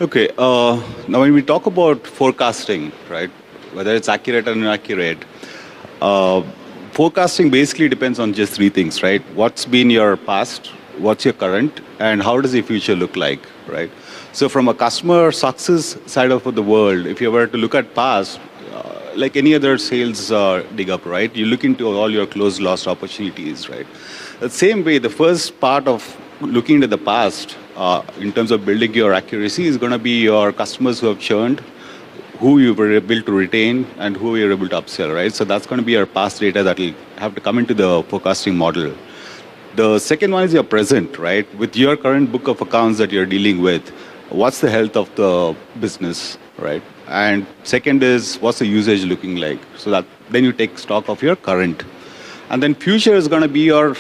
Okay. Now, when we talk about forecasting, right, whether it's accurate or inaccurate, uh, forecasting basically depends on just three things, right? What's been your past, what's your current, and how does your future look like, right? So, from a customer success side of the world, if you were to look at past, like any other sales dig up, right? You look into all your closed lost opportunities, right? The same way, the first part of looking into the past in terms of building your accuracy is going to be your customers who have churned, who you were able to retain, and who you're able to upsell, right? So that's going to be your past data that will have to come into the forecasting model. The second one is your present, right? With your current book of accounts that you're dealing with, what's the health of the business, right? And second is what's the usage looking like? So that then you take stock of your current. And then future is going to be your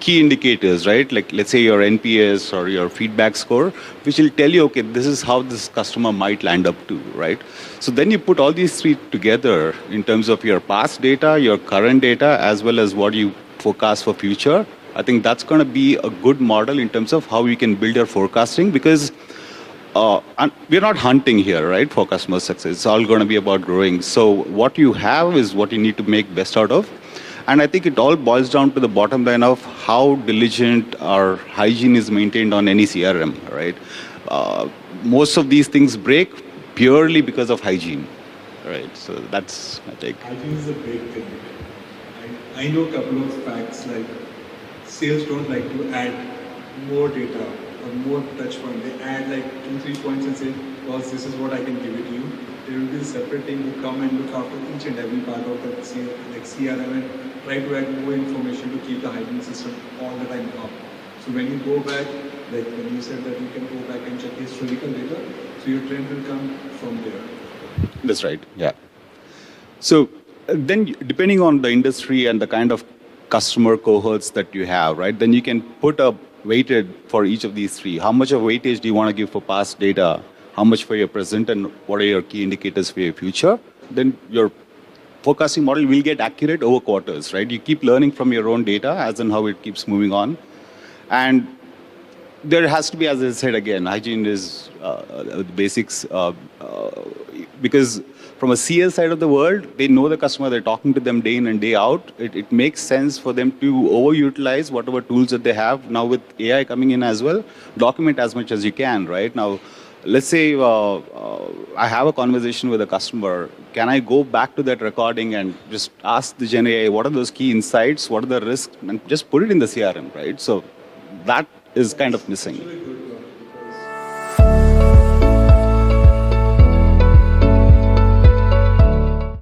key indicators, right? Like let's say your NPS or your feedback score, which will tell you, okay, this is how this customer might land up to, right? So then you put all these three together in terms of your past data, your current data, as well as what you forecast for future. I think that's going to be a good model in terms of how you can build your forecasting because and we're not hunting here, right, for customer success. It's all going to be about growing. So what you have is what you need to make best out of. And I think it all boils down to the bottom line of how diligent or hygiene is maintained on any CRM, right? Most of these things break purely because of hygiene, right? So that's my take. Hygiene is a big thing. I know a couple of facts like sales don't like to add more data or more touch point. They add like 2-3 points and say, boss, this is what I can give it to you. There will be a separate team who come and look after each and every part of that like CRM and try to add more information to keep the hygiene system all the time up. So when you go back, like when you said that you can go back and check historical data, so your trend will come from there. That's right. Yeah. So then, depending on the industry and the kind of customer cohorts that you have, right, then you can put a weighted for each of these three. How much of weightage do you want to give for past data? How much for your present? And what are your key indicators for your future? Then your forecasting model will get accurate over quarters, right? You keep learning from your own data as in how it keeps moving on. And there has to be, as I said again, hygiene is the basics because from a CS side of the world, they know the customer, they're talking to them day in and day out. It makes sense for them to overutilize whatever tools that they have. Now with AI coming in as well, document as much as you can, right? Now, let's say I have a conversation with a customer. Can I go back to that recording and just ask the Gen AI, what are those key insights? What are the risks? And just put it in the CRM, right? So that is kind of missing. Actually,